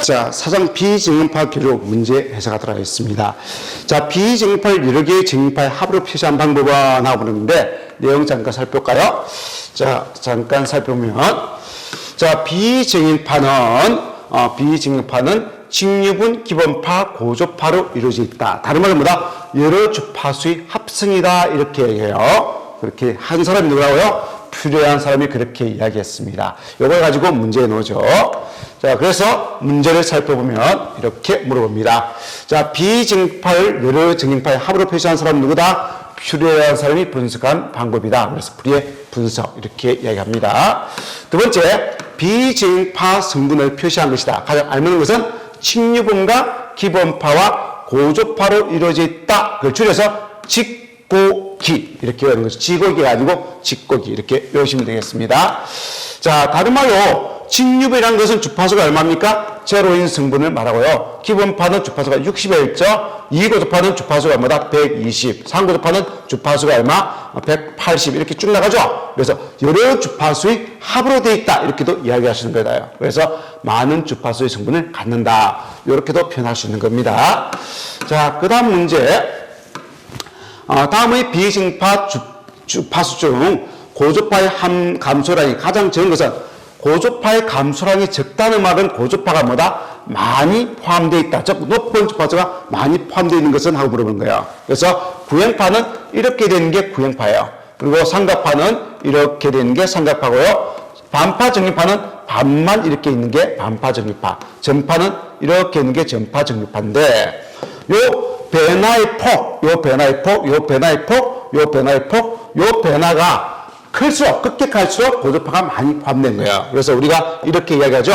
자, 사정 비정형파 기록 문제 해석하도록 하겠습니다. 자, 비정형파를 여러 개의 정형파의 합으로 표시한 방법은 나와보는데 내용 잠깐 살펴볼까요? 자, 잠깐 살펴보면 자, 비정형파는 직류분 기본파 고조파로 이루어져 있다. 다른 말로 뭐다? 여러 주파수의 합성이다. 이렇게 얘기해요. 그렇게 한 사람이 누구라고요? 퓨레한 사람이 그렇게 이야기했습니다. 이걸 가지고 문제에 놓죠. 자, 그래서 문제를 살펴보면 이렇게 물어봅니다. 자, 비정형파를 여러 정형파의 합으로 표시한 사람은 누구다? 퓨레한 사람이 분석한 방법이다. 그래서 퓨레 분석 이렇게 이야기합니다. 두 번째, 비정형파 성분을 표시한 것이다. 가장 알만한 것은 직류분과 기본파와 고조파로 이루어져 있다. 그걸 줄여서 직고기 이렇게 외우는 것이 직고기가 아니고 직고기 이렇게 외우시면 되겠습니다. 자, 다른 말로 직류분이라는 것은 주파수가 얼마입니까? 제로인 성분을 말하고요. 기본파는 주파수가 60에 있죠. 2고조파는 주파수가 얼마다? 120. 3고조파는 주파수가 얼마? 180 이렇게 쭉 나가죠. 그래서 여러 주파수의 합으로 되어 있다. 이렇게도 이야기하시는 거예요. 그래서 많은 주파수의 성분을 갖는다. 이렇게도 표현할 수 있는 겁니다. 자, 그 다음 문제. 다음의 비정형파 주파수 중 고조파의 감소량이 가장 적은 것은 고조파의 감소량이 적다는 말은 고조파가 뭐다? 많이 포함되어 있다. 즉 높은 주파수가 많이 포함되어 있는 것은 하고 물어보는 거예요. 그래서 구형파는 이렇게 되는 게 구형파예요. 그리고 삼각파는 이렇게 되는 게 삼각파고요. 반파 정류파는 반만 이렇게 있는 게 반파 정류파. 전파는 이렇게 있는 게 전파 정류파인데 요 변화의 변화가 클수록 급격할수록 고조파가 많이 포함된 거예요. 그래서 우리가 이렇게 이야기하죠.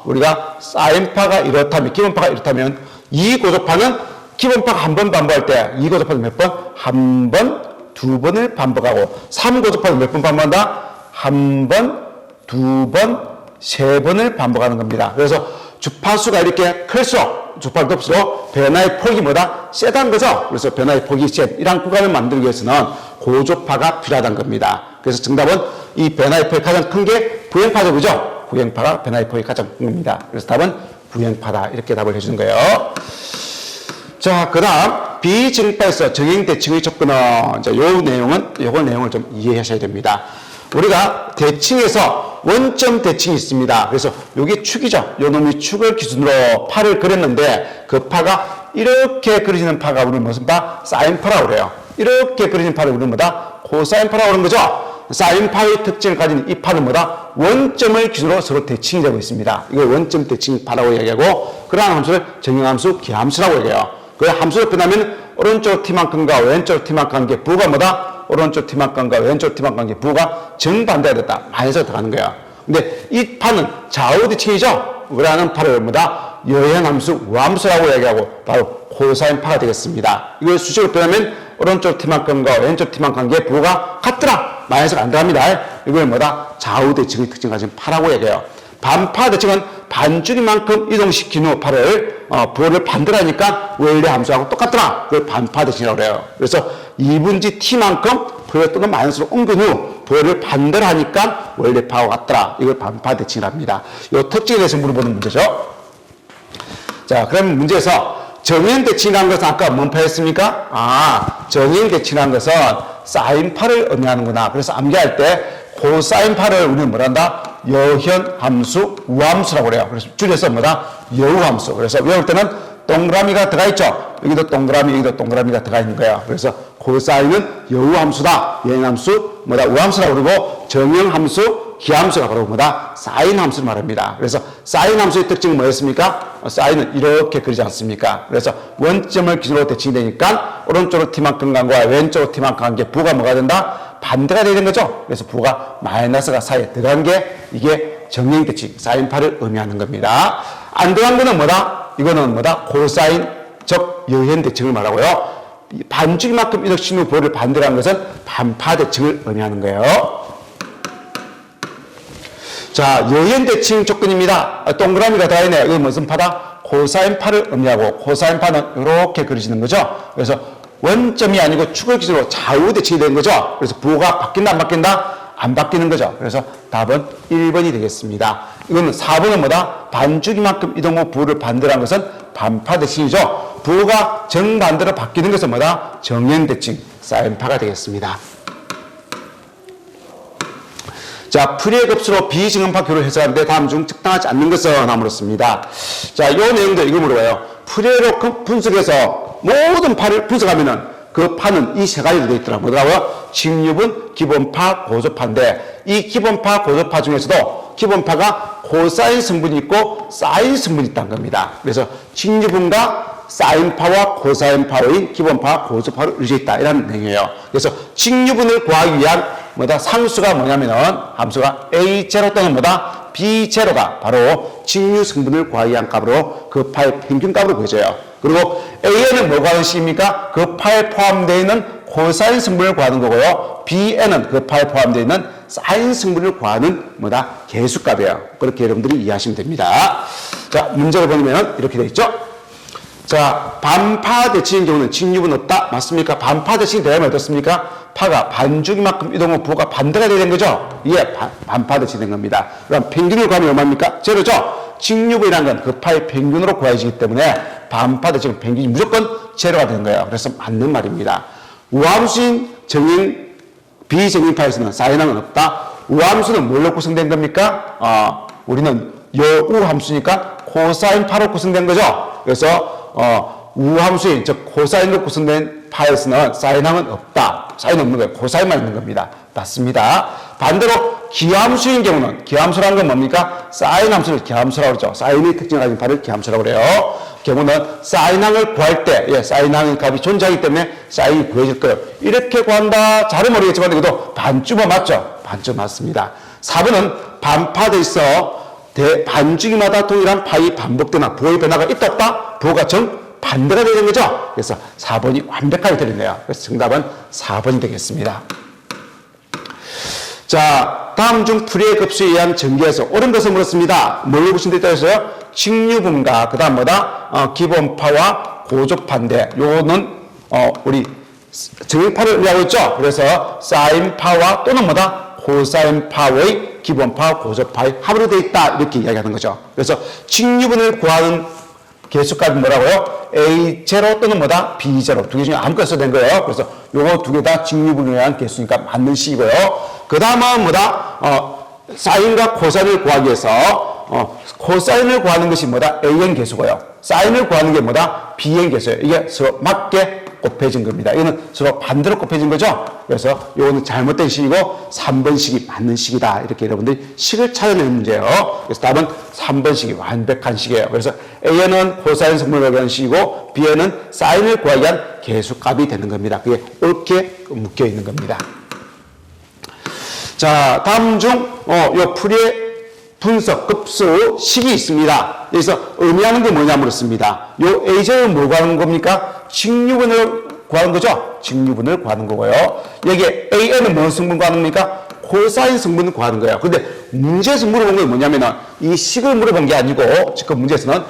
우리가 사인파가 이렇다면, 기본파가 이렇다면 이 고조파는 기본파가 한 번 반복할 때 이 고조파는 몇 번? 한 번, 두 번을 반복하고 3고조파는 몇 번 반복한다? 한 번, 두 번, 세 번을 반복하는 겁니다. 그래서 주파수가 이렇게 클수록 주파수가 높을수록 변화의 폭이 뭐다? 세다는 거죠. 그래서 변화의 폭이 센 이러한 구간을 만들기 위해서는 고조파가 필요하다는 겁니다. 그래서 정답은 이 변화의 폭이 가장 큰 게 구형파죠. 그죠? 구형파가 변화의 폭이 가장 큰 겁니다. 그래서 답은 구형파다. 이렇게 답을 해주는 거예요. 자, 그 다음 비정형파에서 정형대칭의 접근은 요 내용을 좀 이해하셔야 됩니다. 우리가 대칭에서 원점 대칭이 있습니다. 그래서 여기 축이죠. 요 놈이 축을 기준으로 파를 그렸는데 그 파가 이렇게 그려지는 파가 우리는 무슨 파? 사인파라고 그래요. 이렇게 그려지는 파를 우리는 뭐다? 코사인파라고 그러는 거죠. 사인파의 특징을 가진 이 파는 뭐다? 원점을 기준으로 서로 대칭이 되고 있습니다. 이걸 원점 대칭파라고 얘기하고 그러한 함수를 정형함수, 기함수라고 얘기해요. 그 함수를 끝나면 오른쪽 t만큼과 왼쪽 t만큼 게 부가 뭐다? 오른쪽 t만큼과 왼쪽 t만큼 게 부가 정반대가 됐다. 마이너스가 들어가는 거야. 근데 이 파는 좌우 대칭이죠. 우리하는 파를 뭐다? 여행함수, 우함수라고 얘기하고 바로 코사인파가 되겠습니다. 이걸 수식으로 표현하면 오른쪽 t만큼과 왼쪽 t만큼 게 부가 같더라. 마이너스가 안 들어갑니다. 이걸 뭐다? 좌우 대칭의 특징을 가진 파라고 얘기해요. 반파 대칭은 반주기만큼 이동시킨 후 파를 부호를 반대로 하니까 원래 함수하고 똑같더라. 그걸 반파 대칭이라고 그래요. 그래서 2분지 t만큼 부호를 또는 마이너스로 옮긴 후 부호를 반대로 하니까 원래 파하고 같더라. 이걸 반파 대칭이랍니다. 이 특징에 대해서 물어보는 문제죠. 자, 그럼 문제에서 정형대칭이라는 것은 아까 뭔 파였습니까? 정형대칭이라는 것은 사인파를 의미하는구나. 그래서 암기할 때 코사인파를 우리는 뭐란다? 여현함수, 우함수라고 그래요. 그래서 줄여서 뭐다? 여우함수. 그래서 외울 때는 동그라미가 들어가 있죠. 여기도 동그라미, 여기도 동그라미가 들어가 있는 거예요. 그래서 코사인은 여우함수다. 여행함수, 뭐다? 우함수라고 그러고 정형함수, 기함수라고 그러고 뭐다? 사인함수를 말합니다. 그래서 사인함수의 특징은 뭐였습니까? 사인은 이렇게 그리지 않습니까? 그래서 원점을 기준으로 대칭이 되니까 오른쪽으로 t만큼 간 거와 왼쪽으로 t만큼 간 게 부가 뭐가 된다? 반대가 되는 거죠. 그래서 부가 마이너스가 사이에 들어간 게 이게 정형대칭, 사인파를 의미하는 겁니다. 안 들어간 거는 뭐다? 이거는 뭐다? 코사인, 즉 여현대칭을 말하고요. 반주기만큼 이동시킨 후 부호를 반대로 한 것은 반파대칭을 의미하는 거예요. 자, 여현대칭 조건입니다. 동그라미가 다 있네요. 이건 무슨 파다? 코사인파를 의미하고 코사인파는 이렇게 그려지는 거죠. 그래서 원점이 아니고 축을 기준으로 좌우 대칭이 되는 거죠. 그래서 부호가 바뀐다 안 바뀐다? 안 바뀌는 거죠. 그래서 답은 1번이 되겠습니다. 이거는 4번은 뭐다? 반주기만큼 이동 후 부호를 반대라는 것은 반파 대칭이죠. 부호가 정반대로 바뀌는 것은 뭐다? 정행 대칭, 사인파가 되겠습니다. 자, 풀이의 급수로 비정음파 교를 해석하는데 다음 중 적당하지 않는 것은 아무렇습니다. 자, 이 내용들 이거 물어봐요. 풀이로 분석해서 모든 파를 분석하면은 그 파는 이 세 가지로 되어 있더라고요. 뭐라고요? 직류분, 기본파, 고조파인데 이 기본파, 고조파 중에서도 기본파가 코사인 성분이 있고 사인 성분이 있다는 겁니다. 그래서 직류분과 사인파와 코사인파의 기본파, 고조파를 의지했다. 이런 내용이에요. 그래서 직류분을 구하기 위한 뭐다? 상수가 뭐냐면은 함수가 A0 또는 뭐다? B0가 바로 직류 성분을 구하기 위한 값으로 그 파의 평균값으로 구해져요. 그리고 A는 뭐 구하는 식입니까? 그 파에 포함되어 있는 코사인 성분을 구하는 거고요. B는 그 파에 포함되어 있는 사인 성분을 구하는 뭐다? 계수값이에요. 그렇게 여러분들이 이해하시면 됩니다. 자, 문제를 보면 이렇게 되어 있죠. 자, 반파 대칭인 경우는 직류분 없다. 맞습니까? 반파 대칭이 되면 어떻습니까? 파가 반주기만큼 이동후 부호가 반대가 되는 거죠. 이게 반파 대칭이 된 겁니다. 그럼 평균을 구하면 얼마입니까? 제로죠. 직류분이라는 건 그 파의 평균으로 구해지기 때문에 반파 대칭은 평균이 무조건 제로가 되는 거예요. 그래서 맞는 말입니다. 우함수인 정행 비정행파에서는 사인항은 없다. 우함수는 뭘로 구성된 겁니까? 우리는 여우함수니까 코사인파로 구성된 거죠. 그래서 우함수인 즉 코사인으로 구성된 파에서는 사인항은 없다. 사인 없는 거예요. 코사인만 있는 겁니다. 맞습니다. 반대로 기함수인 경우는 기함수라는 건 뭡니까? 사인 함수를 기함수라고 그러죠. 사인의 특징을 가진 파를 기함수라고 그래요. 경우는 사인항을 구할 때 사인항의 값이 존재하기 때문에 사인이 구해질 거예요. 이렇게 구한다. 잘은 모르겠지만 이것도 반주마 맞죠? 반주 맞습니다. 4번은 반파돼 있어 반주기마다 동일한 파이 반복되나 부호의 변화가 있다 없다? 부호가 정반대가 되는 거죠. 그래서 4번이 완벽하게 들리네요. 그래서 정답은 4번이 되겠습니다. 자, 다음 중 풀이의 급수에 의한 전개에서 옳은 것을 물었습니다. 뭘로 보시면 됐다 했어요? 직류분과 그 다음 뭐다? 기본파와 고조파인데 요거는 우리 정행파를 의미하고 있죠. 그래서 사인파와 또는 뭐다? 코사인파의 기본파, 고조파의 합으로 되어 있다. 이렇게 이야기하는 거죠. 그래서 직류분을 구하는 개수값이 뭐라고요? A0 또는 뭐다? B0. 두 개 중에 아무거나 써도 된 거예요. 그래서 요거 두 개 다 직류분을 위한 개수니까 맞는 식이고요. 그 다음은 뭐다? 사인과 코사인을 구하기 위해서 코사인을 구하는 것이 뭐다? An 개수고요. 사인을 구하는 게 뭐다? Bn 개수예요. 이게 서로 맞게 곱해진 겁니다. 이거는 서로 반대로 곱해진 거죠. 그래서 이거는 잘못된 식이고 3번 식이 맞는 식이다. 이렇게 여러분들이 식을 찾아내는 문제예요. 그래서 답은 3번 식이 완벽한 식이에요. 그래서 A는 코사인 성분을 구하는 식이고 B는 사인을 구하기 위한 개수값이 되는 겁니다. 그게 옳게 묶여 있는 겁니다. 자, 다음 중 요 풀이의 분석 급수 식이 있습니다. 여기서 의미하는 게 뭐냐 물었습니다. 요 A제는 뭘 구하는 겁니까? 직류분을 구하는 거죠? 직류분을 구하는 거고요. 여기에 AN은 뭔 성분 구하는 겁니까? 코사인 성분을 구하는 거예요. 근데 문제에서 물어본 건 뭐냐면은 이 식을 물어본 게 아니고 지금 문제에서는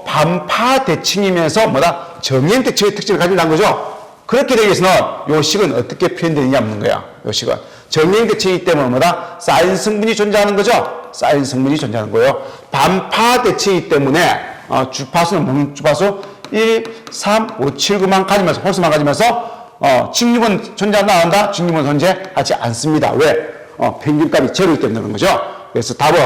반파 대칭이면서 뭐다? 정행 대칭의 특징을 가진다는 거죠? 그렇게 되기 위해서는 요 식은 어떻게 표현되느냐 묻는 거야. 요 식은. 정행 대칭이기 때문에 뭐다? 사인 성분이 존재하는 거죠? 사인 성분이 존재하는 거예요. 반파 대칭이기 때문에 주파수는 무슨 주파수? 1, 3, 5, 7, 9만 가지면서 홀수만 가지면서 직류분 존재한다 안 한다? 직류분 존재하지 않습니다. 왜? 평균값이 제로이기 때문에 그런 거죠. 그래서 답은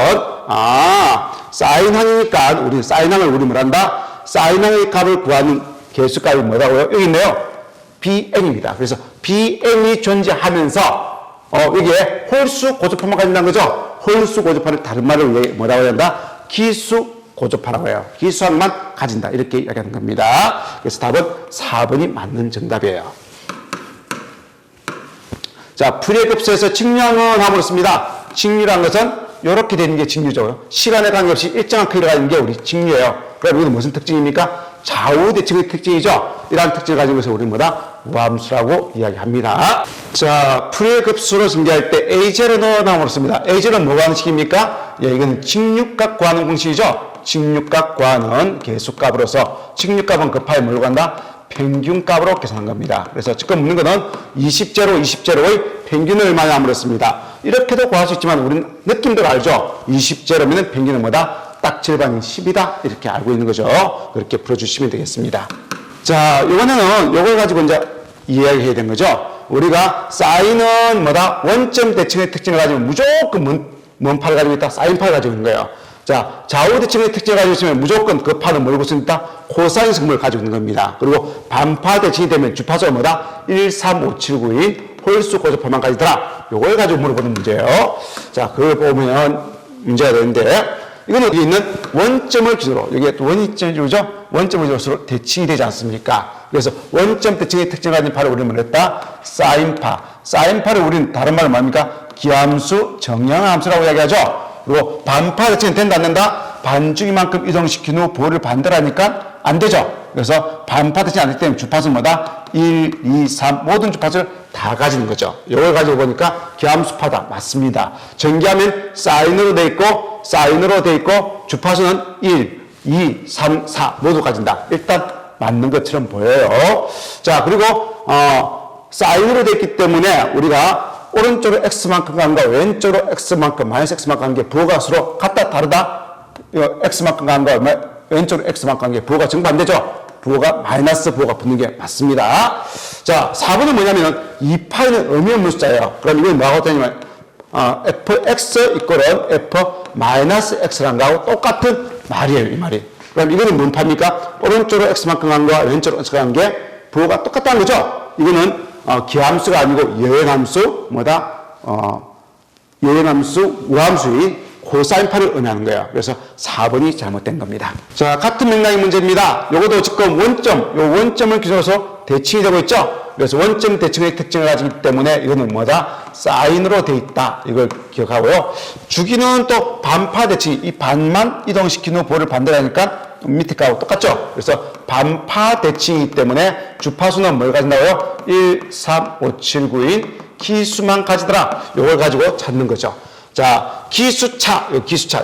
사인항이니까 우리 사인항을 우리 뭐란다? 사인항의 값을 구하는 개수값이 뭐라고요? 여기 있네요. Bn입니다. 그래서 Bn이 존재하면서 여기에 홀수 고조파만 가진다는 거죠. 홀수 고조파를 다른 말로 뭐라고 한다? 기수 고조파라고 해요. 기수항만 가진다. 이렇게 이야기하는 겁니다. 그래서 답은 4번이 맞는 정답이에요. 자, 풀이의 급수에서 직류항은 함으로씁니다. 직류라는 것은 이렇게 되는 게 직류죠. 시간에 관계없이 일정한 크기를 가진 게 우리 직류예요. 그럼 이건 무슨 특징입니까? 좌우 대칭의 특징이죠. 이러한 특징을 가지고 있어서 우리는 뭐다? 우함수라고 이야기합니다. 자, 풀이의 급수로 전개할 때 A0 넣어남으로 씁니다. A0는 뭐가 하는 식입니까? 이건 직류값 구하는 공식이죠. 직류값 구하는 개수값으로서 직류값은 그 파에 뭘로 간다? 평균값으로 계산한 겁니다. 그래서 지금 묻는 거는 20제로 20제로의 평균을 얼마냐 물었습니다. 이렇게도 구할 수 있지만 우리는 느낌대로 알죠? 20제로면 평균은 뭐다? 딱 절반이 10이다. 이렇게 알고 있는 거죠. 그렇게 풀어주시면 되겠습니다. 자, 이번에는 이걸 가지고 이제 이야기해야 되는 거죠. 우리가 사인은 뭐다? 원점 대칭의 특징을 가지고 무조건 뭔 파를 가지고 있다? 사인파를 가지고 있는 거예요. 자, 좌우 대칭의 특징을 가지고 있으면 무조건 그 파는 뭘 갖고 있다? 코사인 성분을 가지고 있는 겁니다. 그리고 반파 대칭이 되면 주파수가 뭐다? 1, 3, 5, 7, 9인 홀수 고조파만 가지더라. 요걸 가지고 물어보는 문제예요. 자, 그걸 보면 문제가 되는데, 이거는 여기 있는 원점을 기준으로, 여기에 또 원점이죠? 원점을 기준으로 대칭이 되지 않습니까? 그래서 원점 대칭의 특징을 가진 파를 우리는 뭐랬다? 사인파. 사인파를 우리는 다른 말로 뭡니까? 기함수, 정량함수라고 이야기하죠? 그리고 반파 대칭은 된다, 안 된다? 반주기만큼 이동시킨 후 부호를 반대로 하니까 안 되죠? 그래서 반파 대칭이 안 되기 때문에 주파수는 뭐다? 1, 2, 3 모든 주파수를 다 가지는 거죠. 이걸 가지고 보니까 기함수파다. 맞습니다. 전기하면 사인으로 돼 있고 주파수는 1, 2, 3, 4 모두 가진다. 일단 맞는 것처럼 보여요. 자, 그리고 사인으로 돼 있기 때문에 우리가 오른쪽으로 x만큼 가는 거 왼쪽으로 x만큼 마이너스 x만큼 가는 게 부호가 서로 같다 다르다? 이거 x만큼 가는 거 왼쪽으로 x만큼 가는 게 부호가 정반대죠? 부호가 마이너스 부호가 붙는 게 맞습니다. 자, 4번은 뭐냐면 이 파이는 의미 없는 숫자예요. 그럼 이건 뭐하고 되냐면 fx 이꼴은 f 마이너스 x라는 거하고 똑같은 말이에요. 이 말이. 그럼 이거는 뭔 파입니까? 오른쪽으로 x만큼 간 거와 왼쪽으로 x가 간 게 부호가 똑같다는 거죠. 이거는 기함수가 아니고 여행함수 뭐다? 여행함수 우함수의 코사인파를 의미하는 거예요. 그래서 4번이 잘못된 겁니다. 자, 같은 맥락의 문제입니다. 요것도 지금 원점을 기준으로 대칭이 되고 있죠? 그래서 원점 대칭의 특징을 가지기 때문에 이거는 뭐다? 사인으로 돼 있다. 이걸 기억하고요. 주기는 또 반파 대칭, 이 반만 이동시킨 후 부호를 반대로 하니까 밑에 거하고 똑같죠? 그래서 반파 대칭이기 때문에 주파수는 뭘 가진다고요? 1, 3, 5, 7, 9인 기수만 가지더라. 이걸 가지고 찾는 거죠. 자, 기수차,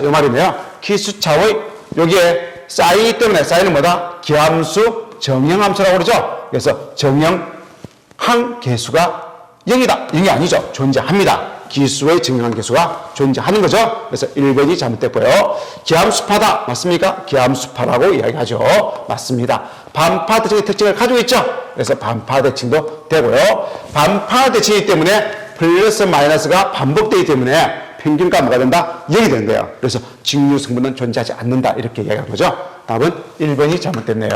요 말이네요. 기수차의 여기에 사인이기 때문에 사인은 뭐다? 기함수, 정형함수라고 그러죠? 그래서 정형한 개수가 0이다. 0이 아니죠. 존재합니다. 기수의 정형한 개수가 존재하는 거죠. 그래서 1번이 잘못됐고요. 기함수파다. 맞습니까? 기함수파라고 이야기하죠. 맞습니다. 반파 대칭의 특징을 가지고 있죠. 그래서 반파 대칭도 되고요. 반파 대칭이기 때문에 플러스 마이너스가 반복되기 때문에 평균값 뭐가 된다? 0이 되는 거예요. 그래서 직류 성분은 존재하지 않는다. 이렇게 이야기한 거죠. 답은 1번이 잘못됐네요.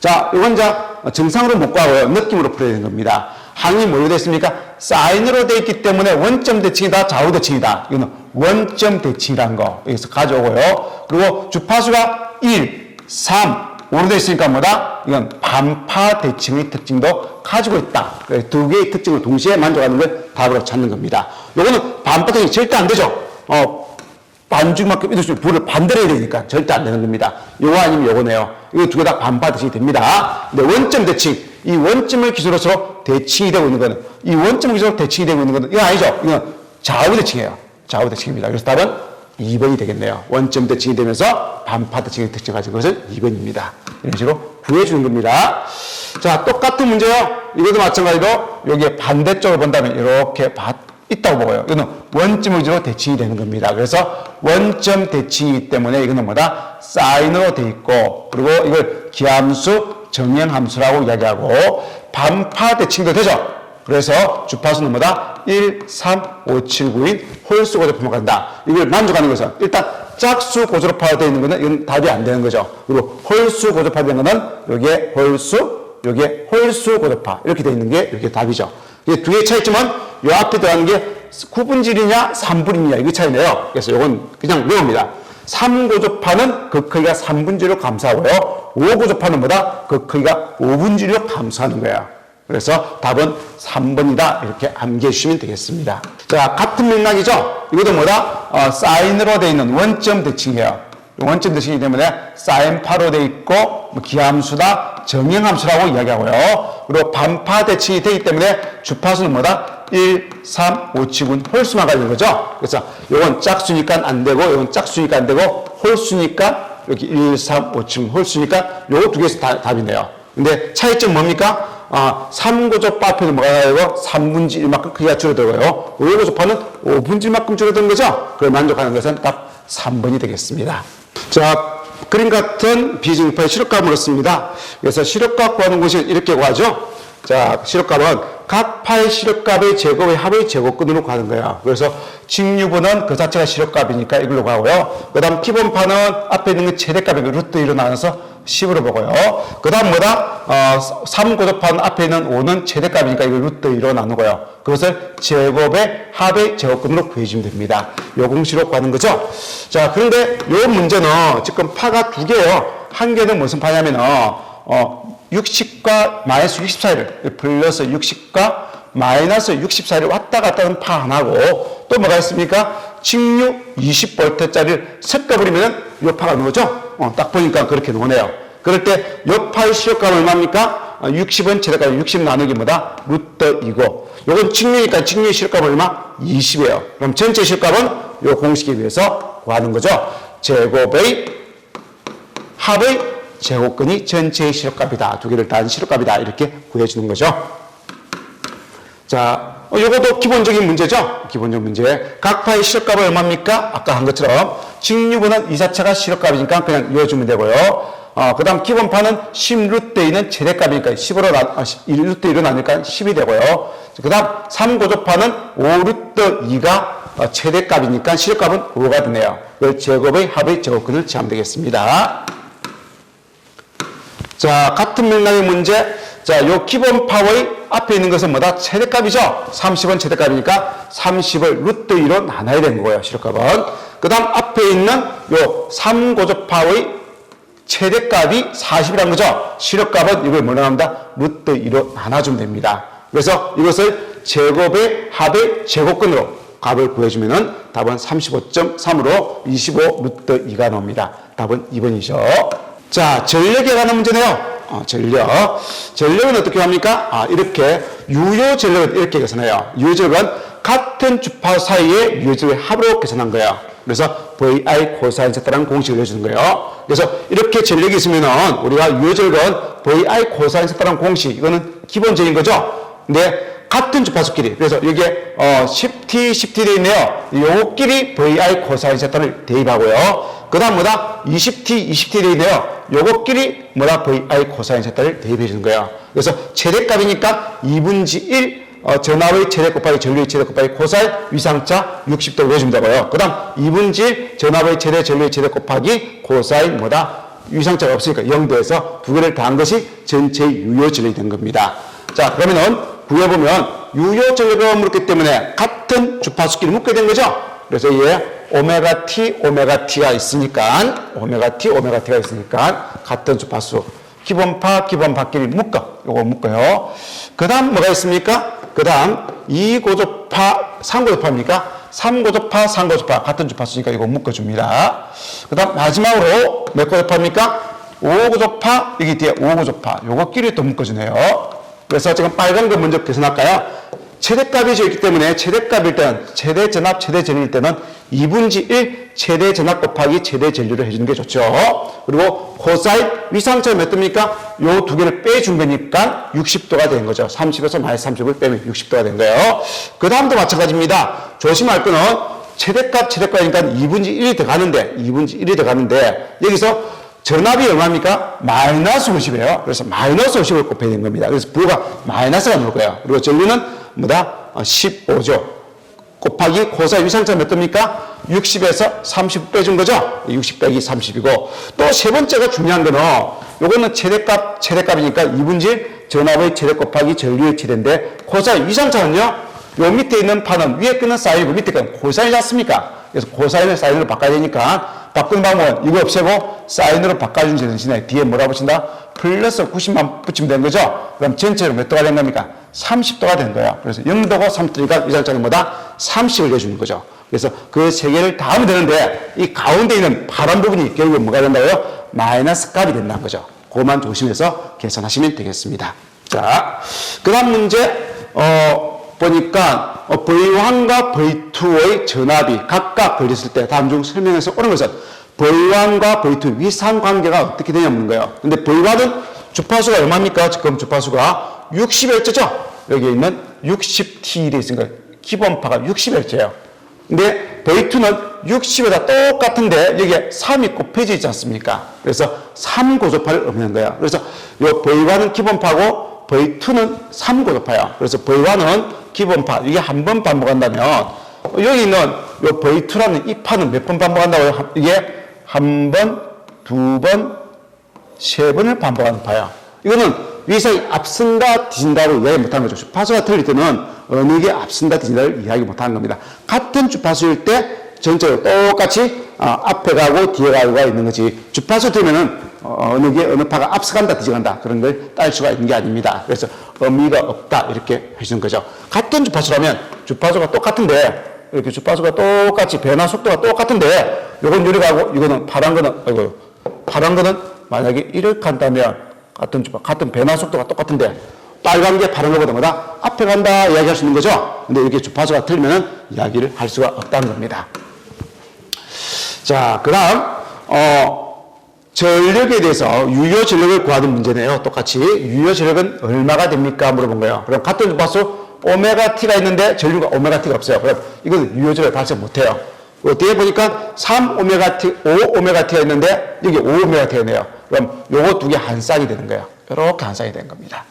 자, 이건 이제 정상으로 못 구하고요. 느낌으로 풀어야 되는 겁니다. 항이 뭐로 되어 있습니까? 사인으로 되어 있기 때문에 원점 대칭이다, 좌우 대칭이다. 이거는 원점 대칭이라는 거 여기서 가져오고요. 그리고 주파수가 1, 3, 5로 되어 있으니까 뭐다? 이건 반파 대칭의 특징도 가지고 있다. 두 개의 특징을 동시에 만족하는 걸 답으로 찾는 겁니다. 요거는 반파 대칭이 절대 안 되죠. 반죽만큼 이동 시킨 부호를 반대로 해야 되니까 절대 안 되는 겁니다. 요거 아니면 요거네요. 이거 두 개 다 반파 대칭이 됩니다. 근데 원점 대칭, 이 원점을 기준으로 대칭이 되고 있는 거는, 이 원점을 기준으로 대칭이 되고 있는 거는 이거 아니죠. 이건 좌우 대칭이에요. 좌우 대칭입니다. 그래서 답은 2번이 되겠네요. 원점 대칭이 되면서 반파 대칭의 특징을 가진 것은 2번입니다. 이런 식으로 구해주는 겁니다. 자, 똑같은 문제요. 이것도 마찬가지로 여기에 반대쪽을 본다면 이렇게 있다고 보고요. 이거는 원점 위주로 대칭이 되는 겁니다. 그래서 원점 대칭이기 때문에 이거는 뭐다? 사인으로 돼 있고, 그리고 이걸 기함수, 정형함수라고 이야기하고, 반파 대칭도 되죠. 그래서 주파수는 뭐다? 1, 3, 5, 7, 9인 홀수 고조파만 간다. 이걸 만족하는 것은 일단 짝수 고조파가 되어 있는 것은 이건 답이 안 되는 거죠. 그리고 홀수 고조파 되는 것은 여기에 홀수, 여기에 홀수 고조파 이렇게 되어 있는 게 이렇게 답이죠. 이게 두 개의 차이점은 요 앞에 들어가는 게 9분질이냐 3분이냐 이거 차이네요. 그래서 이건 그냥 외웁니다. 3고조파는 그 크기가 3분질로 감소하고요. 5고조파는 뭐다? 그 크기가 5분질로 감소하는 거예요. 그래서 답은 3번이다. 이렇게 암기해 주시면 되겠습니다. 자, 같은 맥락이죠? 이것도 뭐다? 사인으로 되어 있는 원점 대칭이에요. 원점 대칭이기 때문에 사인파로 되어 있고, 기함수다, 정형함수라고 이야기하고요. 그리고 반파 대칭이 되기 때문에 주파수는 뭐다? 1, 3, 5, 7은 홀수만 가지는 거죠. 그래서 이건 짝수니까 안 되고, 이건 짝수니까 안 되고, 홀수니까 이렇게 1, 3, 5, 7 홀수니까 요거 두 개에서 답이네요. 근데 차이점 뭡니까? 3고조파 앞에는 뭐가 나오고 3분의 1만큼 크기가 줄어들고요. 5고조파는 5분의 1만큼 줄어든 거죠? 그걸 만족하는 것은 답 3번이 되겠습니다. 자, 그림 같은 비정파의 시력값을 물었습니다. 그래서 시력값 구하는 것이 이렇게 구하죠. 자, 시력값은 각 파의 시력값의 제곱의 합의 제곱근으로 구하는 거예요. 그래서 직류분은 그 자체가 시력값이니까 이걸로 구하고요. 그 다음 기본파는 앞에 있는 게 최대값이니까 루트 2로 나눠서 10으로 보고요. 그 다음 뭐다? 3고조파는 앞에 있는 5는 최대값이니까 이걸 루트 2로 나누고요. 그것을 제곱의 합의 제곱근으로 구해주면 됩니다. 요 공식으로 구하는 거죠. 자, 그런데 요 문제는 지금 파가 두 개예요. 한 개는 무슨 파냐면은 60과 마이너스 60 사이를 플러스 60과 마이너스 60 사이를 왔다 갔다 하는 파 하나고 또 뭐가 있습니까? 직류 20V짜리를 섞어버리면 요 파가 나오죠? 딱 보니까 그렇게 나오네요. 그럴 때 요 파의 시력값은 얼마입니까? 60은 최대값 60 나누기 뭐다? 루트 2고 요건 직류니까 직류의 시력값은 얼마? 20이에요. 그럼 전체 시력값은 요 공식에 의해서 구하는 거죠. 제곱의 합의 제곱근이 전체의 시력값이다. 두 개를 다한 시력값이다. 이렇게 구해주는 거죠. 자, 이것도 기본적인 문제죠. 기본적 문제. 각 파의 시력값은 얼마입니까? 아까 한 것처럼 직류분은 이 자체가 시력값이니까 그냥 이어주면 되고요. 그 다음 기본파는 10 루트 2는 최대값이니까 10으로 루트 2로 나누니까 10이 되고요. 그 다음 3고조파는 5 루트 2가 최대값이니까 시력값은 5가 되네요. 제곱의 합의 제곱근을 취하면 되겠습니다. 자, 같은 맥락의 문제. 자, 요 기본파의 앞에 있는 것은 뭐다? 최대값이죠? 30은 최대값이니까 30을 루트 2로 나눠야 되는 거예요, 시력값은. 그 다음 앞에 있는 요 3고조파의 최대값이 40이라는 거죠? 시력값은 이걸 뭐라 합니다? 루트 2로 나눠주면 됩니다. 그래서 이것을 제곱의 합의 제곱근으로 값을 구해주면은 답은 35.3으로 25 루트 2가 나옵니다. 답은 2번이죠. 자, 전력에 관한 문제네요. 전력은 어떻게 합니까? 이렇게 유효전력은 이렇게 계산해요. 유효전력은 같은 주파 사이의 유효전력의 합으로 계산한 거예요. 그래서 VI 코사인 세타라는 공식을 내주는 거예요. 그래서 이렇게 전력이 있으면은 우리가 유효전력은 VI 코사인 세타라는 공식, 이거는 기본적인 거죠. 근데 같은 주파수끼리, 그래서 여기에 10t, 10t 되어 있네요. 요끼리 VI 코사인 세타를 대입하고요. 그 다음 뭐다? 20t, 20t 되어 있네요. 요것끼리 뭐다? VI 코사인 세타를 대입해 주는 거예요. 그래서 최대값이니까 2분의 1 전압의 최대 곱하기 전류의 최대 곱하기 코사인 위상차 60도 외워주면 되고요. 그 다음 2분의 1 전압의 최대 전류의 최대 곱하기 코사인 뭐다? 위상차가 없으니까 0도에서 두 개를 더한 것이 전체 유효 전력이 된 겁니다. 자, 그러면은 구해보면 유효 전력을 물었기 때문에 같은 주파수끼리 묶게 된 거죠. 그래서 얘 오메가 t가 있으니까 같은 주파수 기본파끼리 요거 묶어요. 그 다음 뭐가 있습니까? 그 다음 2고조파 3고조파입니까? 3고조파 같은 주파수니까 이거 묶어줍니다. 그 다음 마지막으로 몇 고조파입니까? 5고조파 여기 뒤에 5고조파 요거끼리 또 묶어주네요. 그래서 지금 빨간 거 먼저 계산할까요? 최대값이 있기 때문에 최대값일 때는 최대 전압, 최대 전류일 때는 2분의 1 최대 전압 곱하기 최대 전류를 해주는 게 좋죠. 그리고 코사인 위상차가 몇 도입니까? 요 두 개를 빼준 거니까 60도가 된 거죠. 30에서 마이너스 30을 빼면 60도가 된 거예요. 그 다음도 마찬가지입니다. 조심할 거는 최대값이니까 2분의 1이 더 가는데 여기서 전압이 얼마입니까? 마이너스 50이에요. 그래서 마이너스 50을 곱해야 되는 겁니다. 그래서 부호가 마이너스가 나올 거예요. 그리고 전류는 뭐다? 15죠. 곱하기 코사인 위상차 몇 도입니까? 60에서 30 빼준 거죠? 60 빼기 30이고 또 세 번째가 중요한 거는 요거는 최대값이니까 2분의 1 전압의 최대 곱하기 전류의 최대인데 코사인 위상차는요? 요 밑에 있는 파는 위에 끄는 사인이고 밑에 끄는 코사인이지 않습니까? 그래서 코사인을 사인으로 바꿔야 되니까 바꾸는 방법은 이거 없애고 사인으로 바꿔주는 대신에 뒤에 뭐라 붙인다? 플러스 90만 붙이면 되는 거죠? 그럼 전체로 몇 도가 된 겁니까? 30도가 된 거예요. 그래서 0도고 30도니까 이 장차는 뭐다? 30을 해주는 거죠. 그래서 그 세 개를 다 하면 되는데 이 가운데 있는 파란 부분이 결국 뭐가 된다고요? 마이너스 값이 된다는 거죠. 그것만 조심해서 계산하시면 되겠습니다. 자, 그 다음 문제 보니까 V1과 V2의 전압이 각각 걸렸을 때 다음 중 설명에서 오는 것은 V1과 V2 위상 관계가 어떻게 되냐 묻는 거예요. 근데 V1은 주파수가 얼마입니까? 지금 주파수가 60Hz죠? 여기 있는 60T 되어 있으니까 기본파가 60Hz예요. 근데 V2는 60에다 똑같은데 여기에 3이 곱해져 있지 않습니까? 그래서 3고조파를 의미하는 거예요. 그래서 이 V1은 기본파고 V2는 3고조파예요. 그래서 V1은 기본파, 이게 한 번 반복한다면 여기 있는 이 V2라는 이 파는 몇 번 반복한다고요? 이게 한 번, 두 번, 세 번을 반복하는 파예요. 이거는 위상이 앞선다, 뒤진다고 이야기 못하는 거죠. 주파수가 틀릴 때는 어느 게 앞선다, 뒤진다를 이야기 못하는 겁니다. 같은 주파수일 때 전체로 똑같이 앞에 가고 뒤에 가고가 있는 거지. 주파수 들면은 어느 게 어느 파가 앞서간다, 뒤져간다 그런 걸 딸 수가 있는 게 아닙니다. 그래서 의미가 없다 이렇게 해주는 거죠. 같은 주파수라면 주파수가 똑같은데 이렇게 주파수가 똑같이 변화 속도가 똑같은데 요건 유리 가고 이거는 파란 거는 만약에 이렇게 한다면 같은 변화 속도가 똑같은데 빨간 게 파란 거보다 뭐다? 앞에 간다 이야기할 수 있는 거죠. 근데 이렇게 주파수가 틀리면 이야기를 할 수가 없다는 겁니다. 자, 그 다음 전력에 대해서 유효 전력을 구하는 문제네요. 똑같이 유효 전력은 얼마가 됩니까? 물어본 거예요. 그럼 같은 주파수 오메가 t가 있는데 전류가 오메가 t가 없어요. 그럼 이건 유효 전력 발생 못해요. 뒤에 보니까 3오메가 t, 5오메가 t가 있는데 여기 5오메가 t가 있네요. 그럼 요거 두 개 한 쌍이 되는 거예요. 이렇게 한 쌍이 되는 겁니다.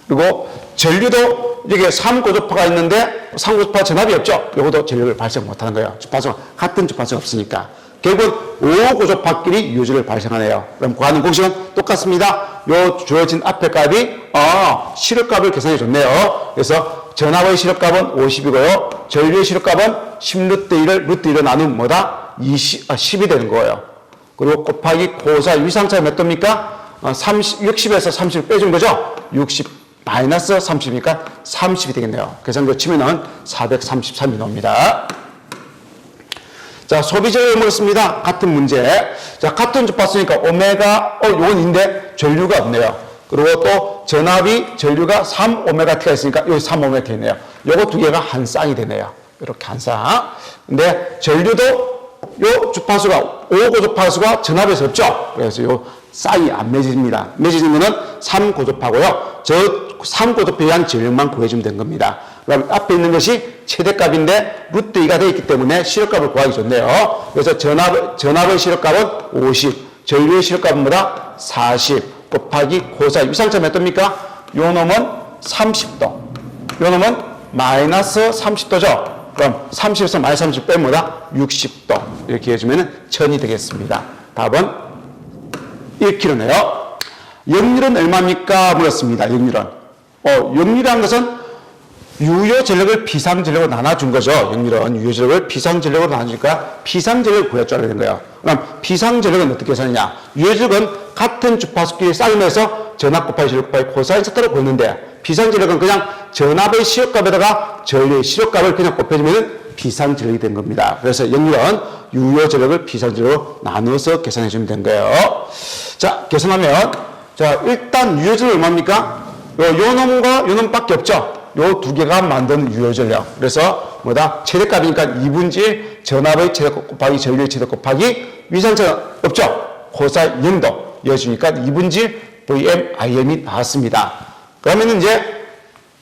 그리고 전류도 여기 3고조파가 있는데 3고조파 전압이 없죠. 요것도 전력을 발생 못하는 거예요. 주파수가 같은 주파수가 없으니까. 결국 5고조파끼리 유효전력을 발생하네요. 그럼 구하는 공식은 똑같습니다. 요 주어진 앞에 값이 시력값을 계산해 줬네요. 그래서 전압의 시력값은 50이고요. 전류의 시력값은 10루트1을 루트1로 나누면 뭐다? 10이 되는 거예요. 그리고 곱하기 고사 위상차가 몇 도입니까? 60에서 30을 빼준 거죠? 60 마이너스 30이니까 30이 되겠네요. 계산기로 치면은 433이 나옵니다. 자, 소비전을 물었습니다. 같은 문제. 자, 같은 주파수니까 오메가, 요건 인데 전류가 없네요. 그리고 또 전류가 3오메가 t가 있으니까 여기 3오메가 t 있네요. 요거 두 개가 한 쌍이 되네요. 이렇게 한 쌍. 근데 전류도 요 주파수가 5고주파수가 전압에서 없죠. 그래서 요 쌍이 안 맺어집니다. 맺어지는 거는 3고주파고요. 저 3고주파에 의한 전력만 구해주면 된 겁니다. 그럼 앞에 있는 것이 최대값인데 루트 2가 되어 있기 때문에 시력값을 구하기 좋네요. 그래서 전압의 시력값은 50, 전류의 시력값은 뭐다? 40 곱하기 고사 위상차 몇 도입니까? 요 놈은 30도, 요 놈은 마이너스 30도죠. 그럼 30에서 마이너스 30 빼면 뭐다? 60도. 이렇게 해주면 1000이 되겠습니다. 답은 1kg네요. 역률은 얼마입니까? 물었습니다. 역률은. 역률이라는 것은 유효 전력을 비상 전력으로 나눠준 거죠. 역률은 유효 전력을 비상 전력으로 나눠주니까 비상 전력을 구해줘야 되는 거예요. 그럼 비상 전력은 어떻게 계산하냐? 유효 전력은 같은 주파수끼리 싸우면서 전압 곱하기 전력 곱하기 코사인 세타로 구했는데 비상 전력은 그냥 전압의 시력값에다가 전류의 시력값을 그냥 곱해주면 비상 전력이 된 겁니다. 그래서 역률은 유효 전력을 비상 전력으로 나누어서 계산해 주면 된 거예요. 자, 계산하면 자, 일단 유효 전력 얼마입니까? 요 놈과 요 놈밖에 없죠. 요 두 개가 만드는 유효 전력. 그래서 뭐다? 최대값이니까 2분의 1 전압의 최대값 곱하기 전류의 최대값 곱하기 위상차가 없죠. 코사인 0도 이어주니까 2분의 1 VM IM이 나왔습니다. 그러면 이제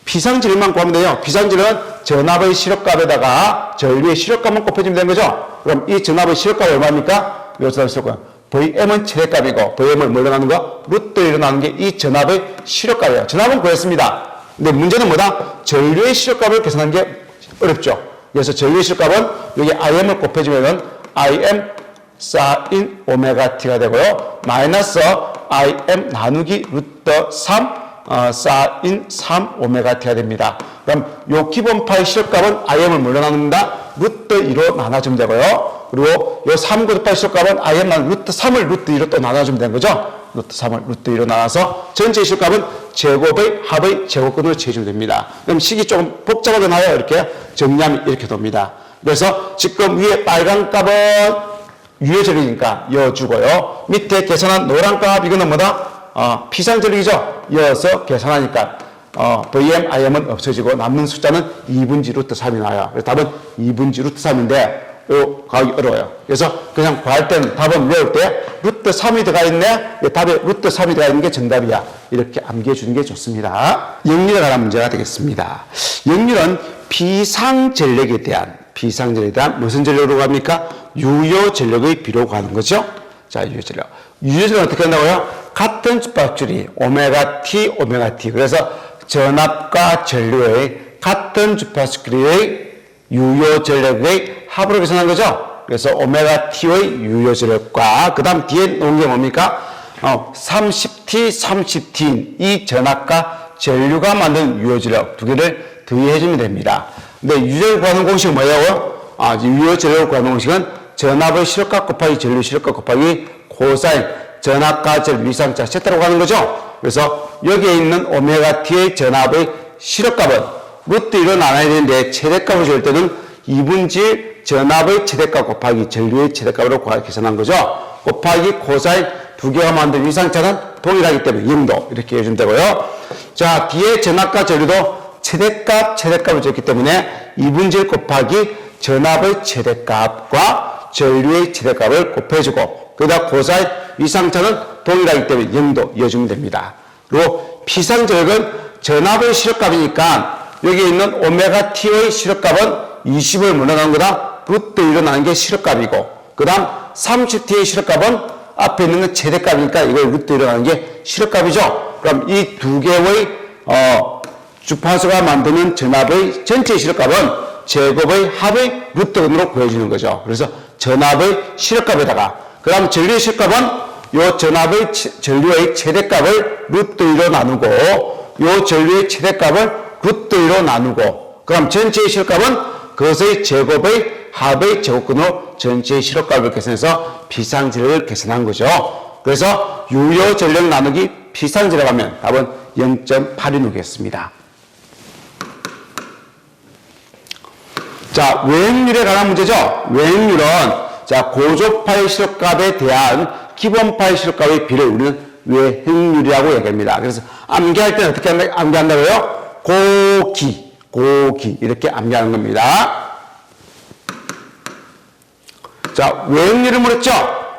비상전력만 구하면 돼요. 비상전력은 전압의 시력값에다가 전류의 시력값만 곱해주면 되는 거죠. 그럼 이 전압의 시력값이 얼마입니까? 요 전압의 시력값. VM은 최대값이고 VM을 뭘로 나누는 거? 루트 1로 나누는 게 이 전압의 시력값이에요. 전압은 구했습니다. 근데 문제는 뭐다? 전류의 시력값을 계산하는 게 어렵죠. 그래서 전류의 시력값은 여기 IM을 곱해주면은 IM 사인 오메가 t가 되고요. 마이너스 IM 나누기 루트 3 사인 3 오메가 t가 됩니다. 그럼 요 기본파의 시력값은 IM을 뭘로 나눕니다? 루트 2로 나눠주면 되고요. 그리고 요 3고주파의 시력값은 IM 나누기 루트 3을 루트 2로 또 나눠주면 되는 거죠. 루트 3을 루트 2로 나눠서 전체 시력값은 제곱의 합의 제곱근으로 재주면 됩니다. 그럼 식이 조금 복잡하게 나와요. 이렇게 정리하면 이렇게 됩니다. 그래서 지금 위에 빨간 값은 유효전력이니까 이어주고요. 밑에 계산한 노란 값 이거는 뭐다? 비상전력이죠. 이어서 계산하니까 VM, IM은 없어지고 남는 숫자는 2분지 루트 3이 나와요. 그래서 답은 2분지 루트 3인데 요 가기 어려워요. 그래서 그냥 구할 때는 답은 외울 때 루트 3이 들어가 있네. 답에 루트 3이 들어가 있는 게 정답이야. 이렇게 암기해 주는 게 좋습니다. 역률에 관한 문제가 되겠습니다. 역률은 비상전력에 대한 무슨 전력으로 합니까? 유효전력의 비로 가는 거죠. 자, 유효전력. 유효전력은 어떻게 한다고요? 같은 주파수끼리 오메가 T. 그래서 전압과 전류의 같은 주파수끼리의 유효전력의 합으로 계산한 거죠. 그래서 오메가 T의 유효전력과 그 다음 뒤에 놓은 게 뭡니까? 30T, 30T인 이 전압과 전류가 만든 유효전력 두 개를 더해주면 됩니다. 근데 유효전력 구하는 공식은 뭐냐고요? 유효전력을 구하는 공식은 전압의 실효값 곱하기 전류 실효값 곱하기 코사인 전압과 전류 이상차 세타라고 하는 거죠. 그래서 여기에 있는 오메가 T의 전압의 실효값은 루트 1로 나눠야 되는데 최대값을 줄 때는 2분지 전압의 최대값 곱하기 전류의 최대값으로 계산한 거죠. 곱하기 코사인 두 개가 만든 이상차는 동일하기 때문에 0도 이렇게 해주면 되고요. 자, 뒤에 전압과 전류도 최대값을 줬기 때문에 2분지 1 곱하기 전압의 최대값과 전류의 최대값을 곱해주고 그러다 코사인 이상차는 동일하기 때문에 0도 이어주면 됩니다. 그리고 피상전력은 전압의 실효값이니까 여기 있는 오메가 T의 실효값은 20을 물러나는 거다. 루트 1로 나는 게 실효값이고 그 다음 30T의 실효값은 앞에 있는 건 최대값이니까 이걸 루트 1로 나는 게 실효값이죠. 그럼 이 두 개의 주파수가 만드는 전압의 전체 실효값은 제곱의 합의 루트 근으로 구해주는 거죠. 그래서 전압의 실효값에다가 그 다음 전류의 실효값은 요 전류의 최대값을 루트 1로 나누고 요 전류의 최대값을 루트 1로 나누고 그럼 전체의 실효값은 그것의 제곱의 합의 제곱근으로 전체의 실효값을 계산해서 비상전력을 계산한 거죠. 그래서 유효전력 나누기 비상전력 하면 답은 0.8이 나오겠습니다. 자, 외행률에 관한 문제죠. 외행률은 자, 고조파의 실효값에 대한 기본파의 실효값의 비를 우리는 외행률이라고 얘기합니다. 그래서 암기할 때는 어떻게 암기한다고요? 고기 이렇게 암기하는 겁니다. 자, 외행률을 물었죠?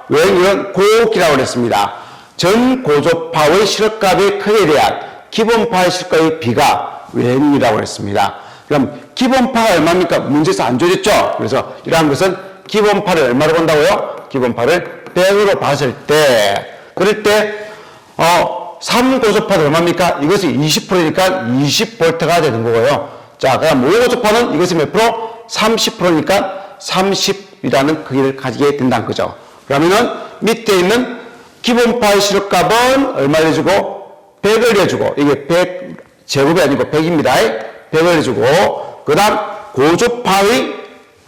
외행률은 고기라고 그랬습니다. 전 고조파의 실효값의 크기에 대한 기본파의 실효값의 비가 외행률이라고 그랬습니다. 그럼 기본파가 얼마입니까? 문제에서 안 줘졌죠? 그래서 이러한 것은 기본파를 얼마로 본다고요? 기본파를 100으로 봤을 때 그럴 때 3고조파는 얼마입니까? 이것이 20%니까 20V가 되는 거고요. 자, 그럼 5고조파는 이것이 몇 프로? 30%니까 30이라는 크기를 가지게 된다는 거죠. 그러면은 밑에 있는 기본파의 실효값은 얼마를 해주고 100을 해주고 이게 100 제곱이 아니고 100입니다. 100을 해주고 그 다음 고조파의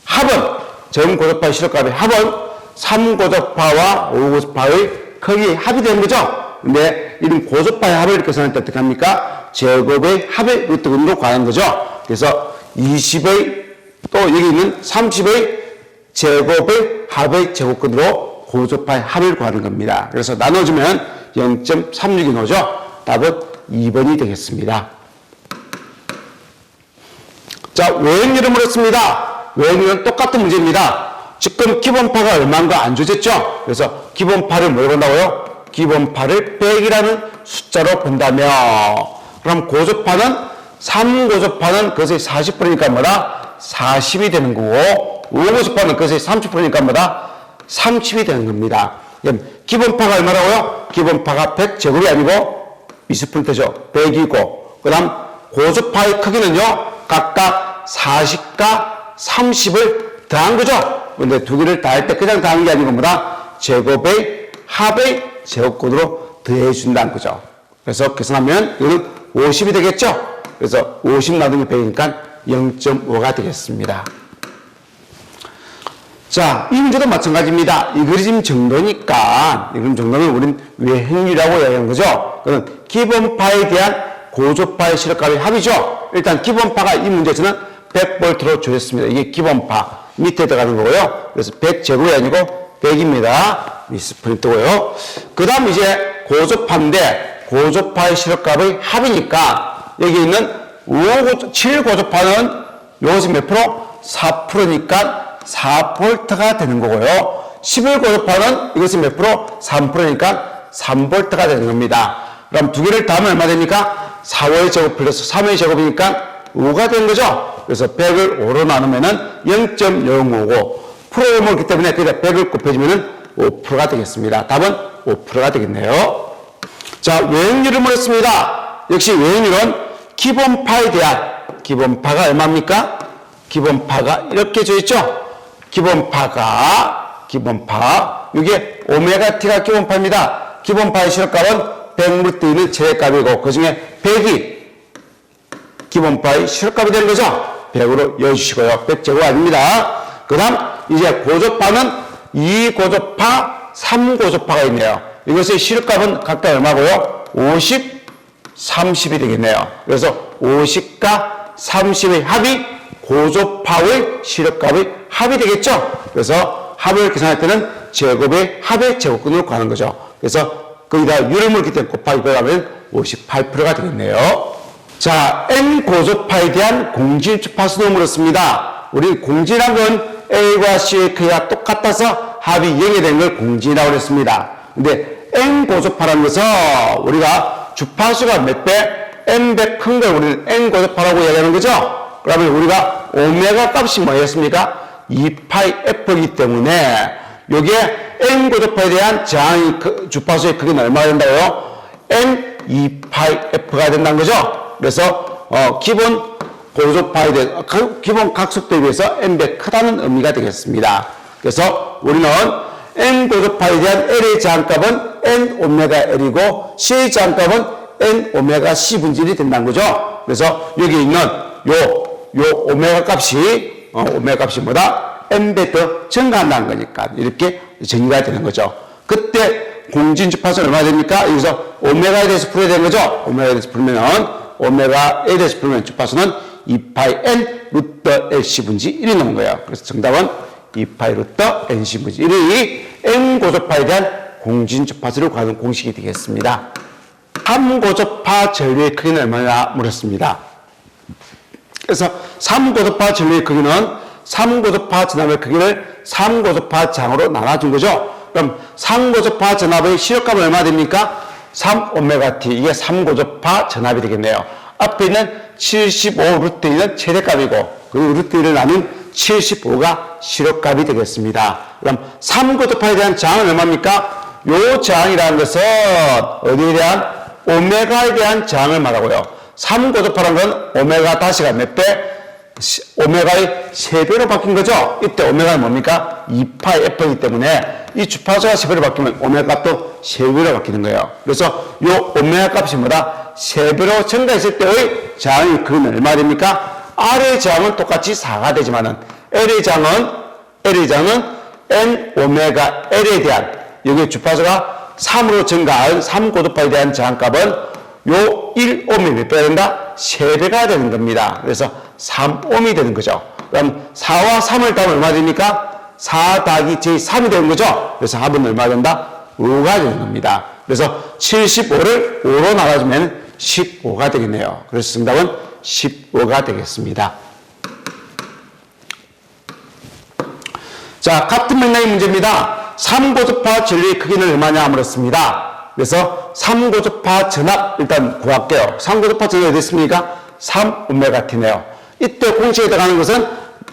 합은 전 고조파의 실효값의 합은 3고조파와 5고조파의 크기 합이 되는 거죠. 근데 이런 고조파의 합을 계산할 때 어떻게 합니까? 제곱의 합의 루트근으로 구하는 거죠. 그래서 20의 또 여기 있는 30의 제곱의 합의 제곱근으로 고조파의 합을 구하는 겁니다. 그래서 나눠주면 0.36이 나오죠. 답은 2번이 되겠습니다. 자, 외행률을 물었습니다. 외행률은 똑같은 문제입니다. 지금 기본파가 얼마인 거 안 줘졌죠? 그래서 기본파를 뭐로 본다고요? 기본파를 100이라는 숫자로 본다면 그럼 고조파는 3고조파는 그것의 40%니까 뭐다? 40이 되는 거고 5고조파는 그것의 30%니까 뭐다? 30이 되는 겁니다. 그럼 기본파가 얼마라고요? 기본파가 100제곱이 아니고 20%죠. 100이고 그 다음 고조파의 크기는요 각각 40과 30을 더한 거죠. 근데 두 개를 더할 때 그냥 더하는 게 아니고 뭐다? 제곱의 합의 제곱근으로 더해준다는 거죠. 그래서 계산하면 이거는 50이 되겠죠. 그래서 50 나누기 100이니까 0.5가 되겠습니다. 자, 이 문제도 마찬가지입니다. 이 그림 정도니까 이 그림 정도는 우린 외행률이라고 얘기하는 거죠. 그건 기본파에 대한 고조파의 실효값의 합이죠. 일단 기본파가 이 문제에서는 100V로 줘졌습니다. 이게 기본파 밑에 들어가는 거고요. 그래서 100제곱이 아니고 100입니다. 미스프린트고요. 그 다음 이제 고조파인데 고조파의 실효값의 합이니까 여기 있는 7고주파는 요것이 몇 프로? 4%니까 4V가 되는 거고요. 11고주파는 이것이 몇 프로? 3%니까 3V가 되는 겁니다. 그럼 두 개를 더하면 얼마 됩니까? 4의 제곱 플러스 3의 제곱이니까 5가 되는 거죠. 그래서 100을 5로 나누면은 0.055 프로를 먹기 때문에 그냥 100을 곱해주면은 5%가 되겠습니다. 답은 5%가 되겠네요. 자, 외행률을 물었습니다. 역시 외행률은 기본파에 대한 기본파가 얼마입니까? 기본파가 이렇게 줘 있죠? 기본파 이게 오메가 t가 기본파입니다. 기본파의 실업값은 100루트 2는 최대값이고 그 중에 100이 기본파의 실업값이 되는 거죠. 100으로 여주시고요. 100제곱 아닙니다. 그 다음 이제 고조파는 2고조파, 3고조파가 있네요. 이것의 실업값은 각각 얼마고요? 50, 30이 되겠네요. 그래서 50과 30의 합이 고조파의 실업값의 합이 되겠죠. 그래서 합을 계산할 때는 제곱의 합의 제곱근으로 구하는 거죠. 그래서 거기다 유를 물기 때문에 곱하기 하면 58%가 되겠네요. 자, n 고조파에 대한 공진 주파수도 물었습니다. 우리 공진한 건 A와 C의 크기가 똑같아서 합이 0이 된 걸 공진이라고 그랬습니다. 근데 n 고조파라는 것은 우리가 주파수가 몇 배? n배 큰 걸 우리는 n 고조파라고 이야기하는 거죠. 그러면 우리가 오메가 값이 뭐였습니까? 2파이 f이기 때문에 여기에 n 고조파에 대한 주파수의 크기는 얼마가 된다고요? n 2파이 f가 된다는 거죠. 그래서 기본 고조파에 대한 기본 각속도에 비해서 n배 크다는 의미가 되겠습니다. 그래서 우리는 n 고조파에 대한 l의 제한값은 n 오메가 l이고 c의 제한값은 n 오메가 c 분질이 된다는 거죠. 그래서 여기 있는 요 오메가 값이 뭐다? n배 더 증가한다는 거니까 이렇게 정의가 되는 거죠. 그때 공진 주파수는 얼마 됩니까? 여기서 오메가에 대해서 풀어야 되는 거죠. 오메가에 대해서 풀면은 오메가에 대해서 풀면 주파수는 2파이 n 루트 lc 분지 1이 나오는 거예요. 그래서 정답은 2파이 루트 nc 분지 1이 n 고조파에 대한 공진 주파수를 구하는 공식이 되겠습니다. 3고조파 전류의 크기는 얼마나 물었습니다. 그래서 3고조파 전류의 크기는 3고조파 전압의 크기를 3고조파 장으로 나눠준 거죠. 그럼 3고조파 전압의 시력값은 얼마 됩니까? 3오메가 t. 이게 3고조파 전압이 되겠네요. 앞에 있는 75 루트 1은 최대값이고 그리고 루트 1을 나눈 75가 시력값이 되겠습니다. 그럼 3고조파에 대한 저항은 얼마입니까? 요 저항이라는 것은 어디에 대한? 오메가에 대한 저항을 말하고요. 3고조파라는 건 오메가 다시가 몇 배? 오메가의 3배로 바뀐 거죠. 이때 오메가는 뭡니까? 2파이 f이기 때문에 이 주파수가 3배로 바뀌면 오메가 값도 3배로 바뀌는 거예요. 그래서 이 오메가 값이 뭐다? 3배로 증가했을 때의 저항이 그건 얼마 됩니까? R의 저항은 똑같이 4가 되지만은 L의 저항은 N 오메가 L에 대한 여기 주파수가 3으로 증가한 3고도파에 대한 저항값은 요 1옴이 몇 배가 된다? 3배가 되는 겁니다. 그래서 3옴이 되는 거죠. 그럼 4와 3을 더하면 얼마 됩니까? 4 더하기 제3이 되는 거죠. 그래서 합은 얼마 된다? 5가 되는 겁니다. 그래서 75를 5로 나눠주면 15가 되겠네요. 그래서 정답은 15가 되겠습니다. 자, 같은 맥락의 문제입니다. 3고조파 전류의 크기는 얼마냐 물었습니다. 그래서 3고조파 전압 일단 구할게요. 3고조파 전압이 어디 있습니까? 3오메가 t네요. 이때 공식에 들어가는 것은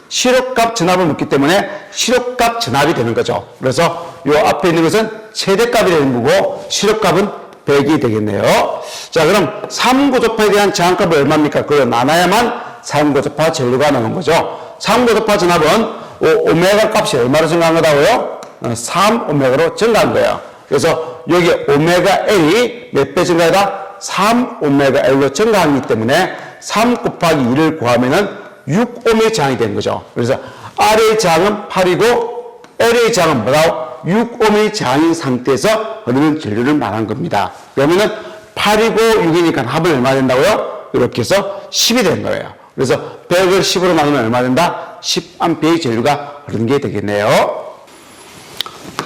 시력값 전압을 묻기 때문에 시력값 전압이 되는 거죠. 그래서 이 앞에 있는 것은 최대값이 되는 거고 시력값은 100이 되겠네요. 자, 그럼 3고조파에 대한 저항값은 얼마입니까? 그걸 나눠야만 3고조파 전류가 나오는 거죠. 3고조파 전압은 오메가 값이 얼마로 증가한 거다고요? 3오메가로 증가한 거예요. 그래서 여기 오메가 L이 몇 배 증가하다? 3오메가 L로 증가하기 때문에 3 곱하기 2를 구하면은 6옴의 저항이 되는 거죠. 그래서 R의 저항은 8이고 L의 저항은 뭐라고? 6옴의 저항인 상태에서 흐르는 전류를 말한 겁니다. 그러면은 8이고 6이니까 합은 얼마 된다고요? 이렇게 해서 10이 되는 거예요. 그래서 100을 10으로 나누면 얼마 된다? 10A의 전류가 흐르는 게 되겠네요.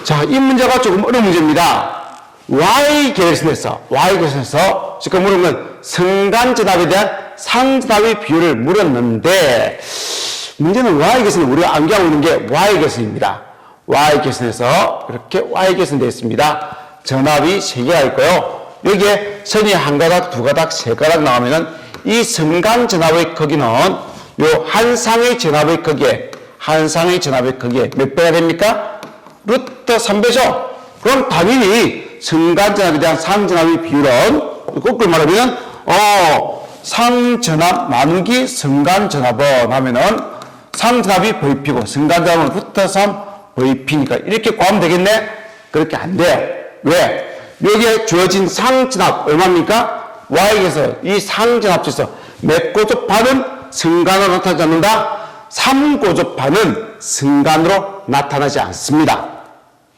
자, 이 문제가 조금 어려운 문제입니다. Y 계열선에서 지금 물은 건 성간전압에 대한 상전압의 비율을 물었는데 문제는 Y계선은 우리가 암기하고 있는 게 Y계선입니다. Y계선에서 이렇게 Y계선 되어 있습니다. 전압이 3개가 있고요. 여기에 선이 한 가닥, 두 가닥, 세 가닥 나오면은 이 성간전압의 크기는 요 한상의 전압의 크기에 몇 배가 됩니까? 루트 3배죠. 그럼 당연히 성간전압에 대한 상전압의 비율은 거꾸로 말하면 상전압 나누기 성간전압은 하면은 상전압이 VP고 성간전압은 루트 3 VP니까 이렇게 구하면 되겠네? 그렇게 안 돼요. 왜? 여기에 주어진 상전압 얼마입니까? Y에서 이 상전압에서 몇 고접하는 성간으로 나타나지 않는다? 3고접하는 성간으로 나타나지 않습니다.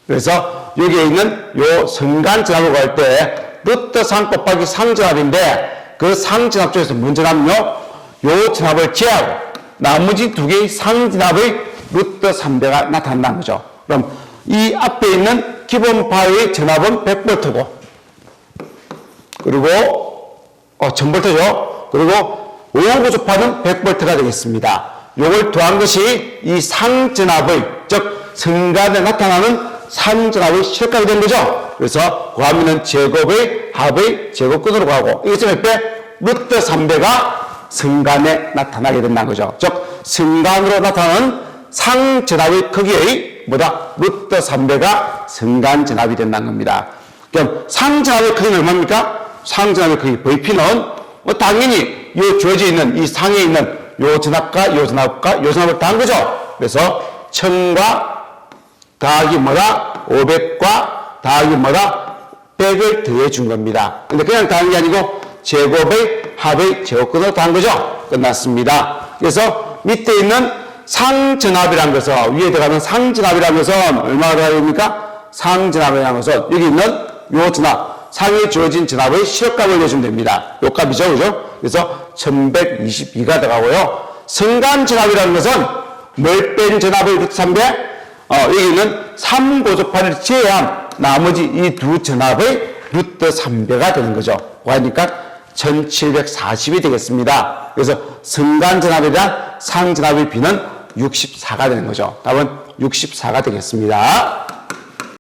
그래서 여기에 있는 요 성간전압을 구할 때 루트 3 곱하기 상전압인데 그 상전압 중에서 먼저 남요 요 전압을 제하고 나머지 두 개의 상전압의 루트 3배가 나타난다는 거죠. 그럼 이 앞에 있는 기본파의 전압은 100V고 그리고 1000V죠. 그리고 5고접하는 100V가 되겠습니다. 요걸 더한 것이 이 상전압의 즉 성간에 나타나는 상전압의 실값이 된 거죠. 그래서 구하면은 제곱의 합의 제곱근으로 가고 이것은 몇 배? 루트 3배가 성간에 나타나게 된다는 거죠. 즉 성간으로 나타나는 상전압의 크기의 루트 3배가 성간전압이 된다는 겁니다. 그럼 상전압의 크기는 얼마입니까? 상전압의 크기 VP는 당연히 요 주어져 있는 이 상에 있는 요 전압과 요 전압과 요 전압을 더한 거죠. 그래서 1000과 더하기 500과 더하기 100을 더해 준 겁니다. 근데 그냥 더한 게 아니고 제곱의 합의 제곱근으로 더한 거죠. 끝났습니다. 그래서 밑에 있는 상전압이라는 것은 위에 들어가는 상전압이라는 것은 얼마나 들어가야 됩니까? 상전압이라는 것은 여기 있는 요 전압 상에 주어진 전압의 실값을 내주면 됩니다. 요 값이죠. 그죠? 그래서 1122가 들어가고요. 성간전압이라는 것은 뭘 뺀 전압의 루트 3배? 여기는 3고접판을 제외한 나머지 이 두 전압의 루트 3배가 되는 거죠. 그러니까 1740이 되겠습니다. 그래서 성간전압에 대한 상전압의 비는 64가 되는 거죠. 답은 64가 되겠습니다.